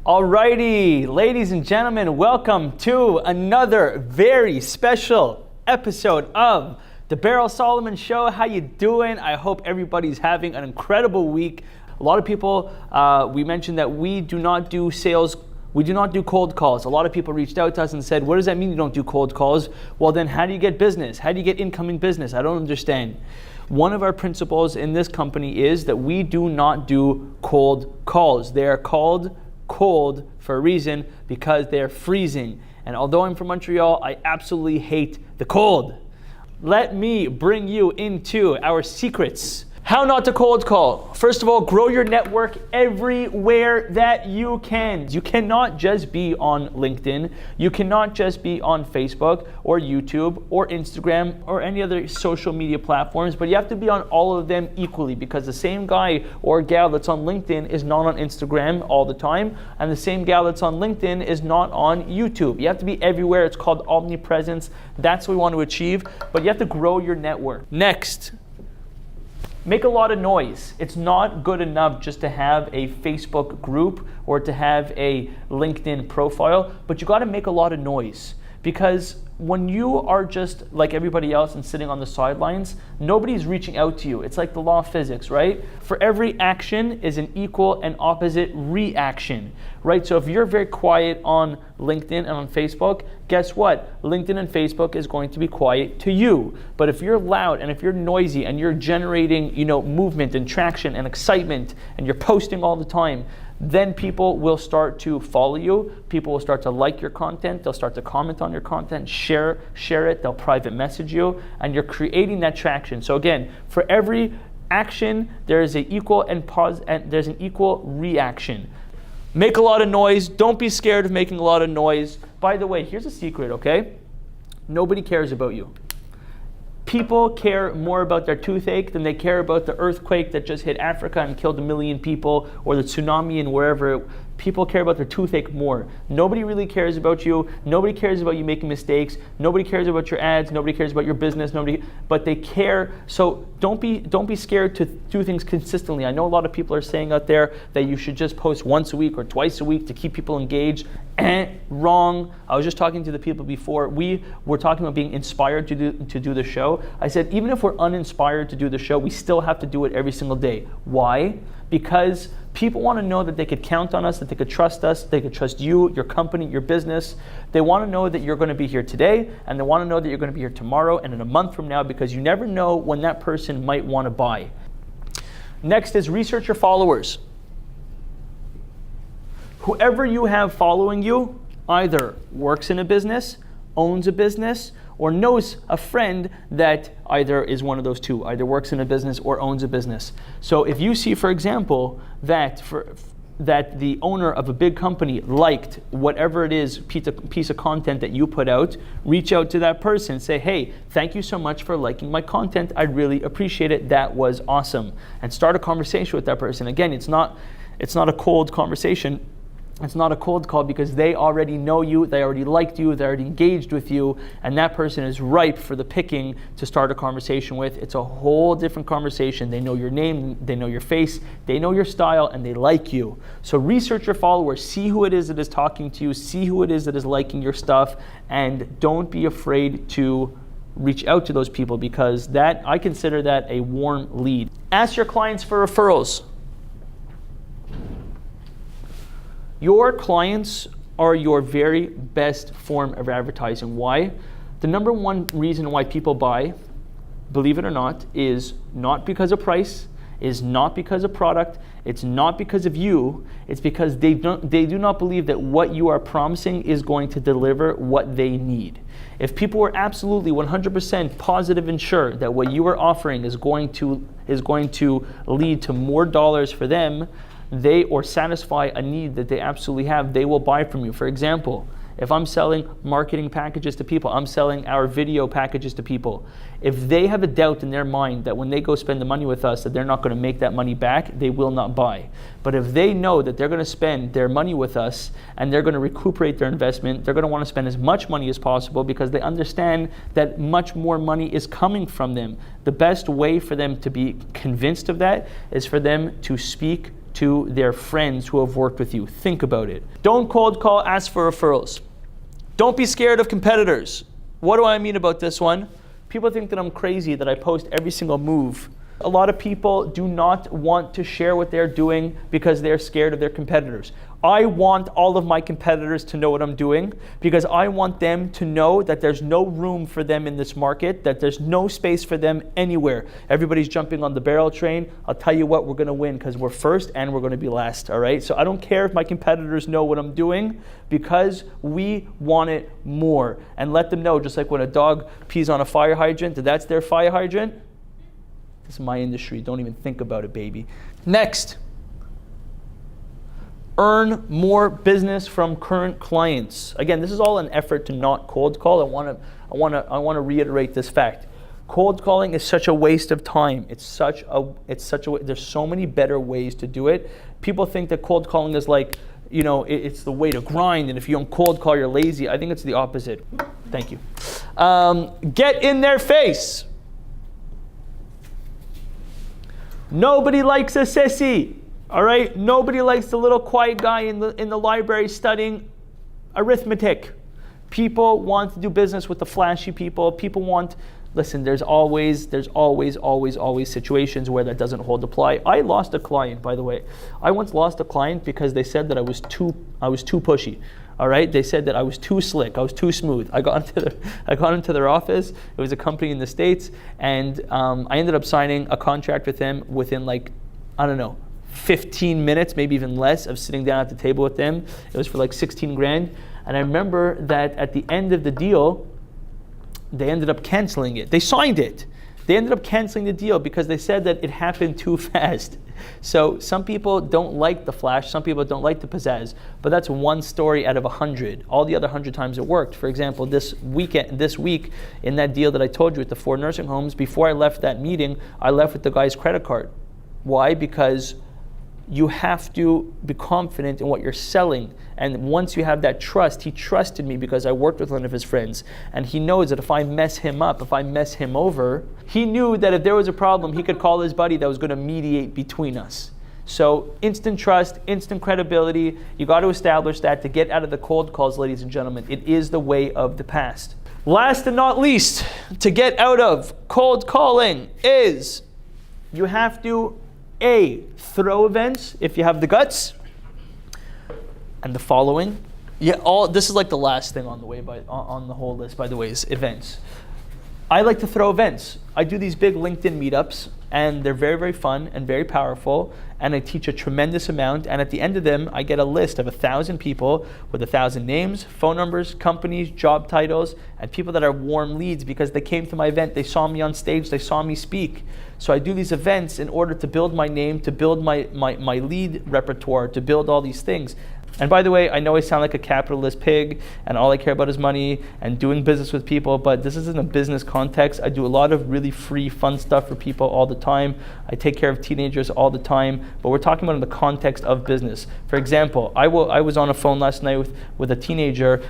Alrighty, ladies and gentlemen, welcome to another very special episode of the Berel Solomon Show. How you doing? I hope everybody's having an incredible week. A lot of people, we mentioned that we do not do sales. We do not do cold calls. A lot of people reached out to us and said, what does that mean you don't do cold calls? Well, then how do you get business? How do you get incoming business? I don't understand. One of our principles in this company is that we do not do cold calls. They are called cold for a reason, because they're freezing. And although I'm from Montreal, I absolutely hate the cold. Let me bring you into our secrets. How not to cold call. First of all, grow your network everywhere that you can. You cannot just be on LinkedIn. You cannot just be on Facebook or YouTube or Instagram or any other social media platforms, but you have to be on all of them equally, because the same guy or gal that's on LinkedIn is not on Instagram all the time, and the same gal that's on LinkedIn is not on YouTube. You have to be everywhere. It's called omnipresence. That's what we want to achieve, but you have to grow your network. Next, make a lot of noise. It's not good enough just to have a Facebook group or to have a LinkedIn profile, but you got to make a lot of noise, because when you are just like everybody else and sitting on the sidelines, nobody's reaching out to you. It's like the law of physics, right? For every action is an equal and opposite reaction, right? So if you're very quiet on LinkedIn and on Facebook, guess what? LinkedIn and Facebook is going to be quiet to you. But if you're loud and if you're noisy and you're generating, movement and traction and excitement, and you're posting all the time, then people will start to follow you. People will start to like your content. They'll start to comment on your content, share it. They'll private message you, and you're creating that traction. So again, for every action, there is an equal and there's an equal reaction. Make a lot of noise. Don't be scared of making a lot of noise. By the way, here's a secret, okay? Nobody cares about you. People care more about their toothache than they care about the earthquake that just hit Africa and killed 1 million people, or the tsunami in wherever. People care about their toothache more. Nobody really cares about you. Nobody cares about you making mistakes. Nobody cares about your ads. Nobody cares about your business. But they care. So don't be scared to do things consistently. I know a lot of people are saying out there that you should just post once a week or twice a week to keep people engaged. Wrong. I was just talking to the people before. We were talking about being inspired to do the show. I said, even if we're uninspired to do the show, we still have to do it every single day. Why? Because people want to know that they could count on us, that they could trust us, they could trust you, your company, your business. They want to know that you're going to be here today, and they want to know that you're going to be here tomorrow and in a month from now, because you never know when that person might want to buy. Next is research your followers. Whoever you have following you either works in a business, owns a business, or knows a friend that either is one of those two, either works in a business or owns a business. So if you see, for example, that the owner of a big company liked whatever it is, piece of content that you put out, reach out to that person, say, hey, thank you so much for liking my content. I really appreciate it. That was awesome. And start a conversation with that person. Again, it's not a cold conversation. It's not a cold call, because they already know you, they already liked you, they already engaged with you, and that person is ripe for the picking to start a conversation with. It's a whole different conversation. They know your name, they know your face, they know your style, and they like you. So research your followers, see who it is that is talking to you, see who it is that is liking your stuff, and don't be afraid to reach out to those people, because that, I consider that a warm lead. Ask your clients for referrals. Your clients are your very best form of advertising. Why? The number one reason why people buy, believe it or not, is not because of price, is not because of product, it's not because of you, it's because they do not believe that what you are promising is going to deliver what they need. If people were absolutely 100% positive and sure that what you are offering is going to lead to more dollars for them, or satisfy a need that they absolutely have, they will buy from you. For example, if I'm selling marketing packages to people, I'm selling our video packages to people. If they have a doubt in their mind that when they go spend the money with us that they're not going to make that money back, they will not buy. But if they know that they're going to spend their money with us and they're going to recuperate their investment, they're going to want to spend as much money as possible, because they understand that much more money is coming from them. The best way for them to be convinced of that is for them to speak to their friends who have worked with you. Think about it. Don't cold call, ask for referrals. Don't be scared of competitors. What do I mean about this one? People think that I'm crazy, that I post every single move. A lot of people do not want to share what they're doing because they're scared of their competitors. I want all of my competitors to know what I'm doing because I want them to know that there's no room for them in this market, that there's no space for them anywhere. Everybody's jumping on the Berel train. I'll tell you what, we're going to win because we're first and we're going to be last, all right? So I don't care if my competitors know what I'm doing because we want it more. And let them know, just like when a dog pees on a fire hydrant, that's their fire hydrant. This is my industry. Don't even think about it, baby. Next, earn more business from current clients. Again, this is all an effort to not cold call. I want to reiterate this fact. Cold calling is such a waste of time. It's such a there's so many better ways to do it. People think that cold calling is like, you know, it's the way to grind, and if you don't cold call, you're lazy. I think it's the opposite. Thank you. Get in their face. Nobody likes a sissy, all right? Nobody likes the little quiet guy in the library studying arithmetic. People want to do business with the flashy people. People want, listen, there's always situations where that doesn't hold apply. I lost a client, by the way. I once lost a client because they said that I was too pushy. All right, they said that I was too slick, I was too smooth. I got into their office. It was a company in the States, and I ended up signing a contract with them within 15 minutes, maybe even less, of sitting down at the table with them. It was for like 16 grand. And I remember that at the end of the deal, they ended up canceling it. They signed it. They ended up canceling the deal because they said that it happened too fast. So some people don't like the flash, some people don't like the pizzazz, but that's one story out of 100. All the other 100 times it worked. For example, this week in that deal that I told you with the 4 nursing homes, before I left that meeting, I left with the guy's credit card. Why? Because you have to be confident in what you're selling. And once you have that trust, he trusted me because I worked with one of his friends. And he knows that if I mess him up, if I mess him over, he knew that if there was a problem, he could call his buddy that was going to mediate between us. So instant trust, instant credibility, you got to establish that to get out of the cold calls, ladies and gentlemen. It is the way of the past. Last and not least, to get out of cold calling is you have to throw events if you have the guts. And the following, this is like the last thing on the whole list, by the way, is events. I like to throw events. I do these big LinkedIn meetups, and they're very, very fun and very powerful, and I teach a tremendous amount, and at the end of them, I get a list of 1,000 people with 1,000 names, phone numbers, companies, job titles, and people that are warm leads because they came to my event, they saw me on stage, they saw me speak. So I do these events in order to build my name, to build my lead repertoire, to build all these things. And by the way, I know I sound like a capitalist pig and all I care about is money and doing business with people, but this isn't a business context. I do a lot of really free, fun stuff for people all the time. I take care of teenagers all the time, but we're talking about in the context of business. For example, I was on a phone last night with a teenager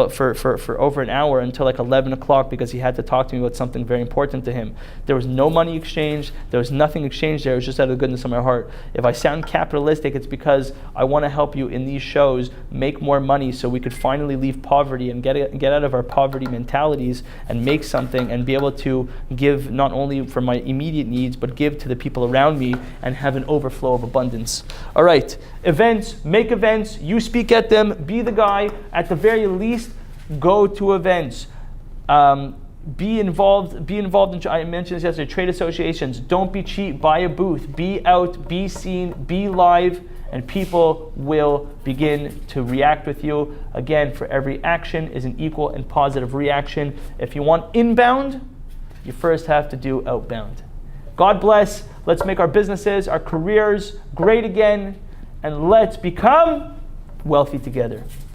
for over an hour until like 11 o'clock because he had to talk to me about something very important to him. There was no money exchanged. There was nothing exchanged there. It was just out of the goodness of my heart. If I sound capitalistic, it's because I want to help you in these shows make more money so we could finally leave poverty and get out of our poverty mentalities and make something and be able to give not only for my immediate needs but give to the people around me and have an overflow of abundance. All right, events, make events, you speak at them, be the guy. At the very least, go to events. Be involved in, I mentioned this yesterday, trade associations. Don't be cheap, buy a booth, be out, be seen, be live, and people will begin to react with you. Again, for every action is an equal and positive reaction. If you want inbound, you first have to do outbound. God bless. Let's make our businesses, our careers great again, and let's become wealthy together.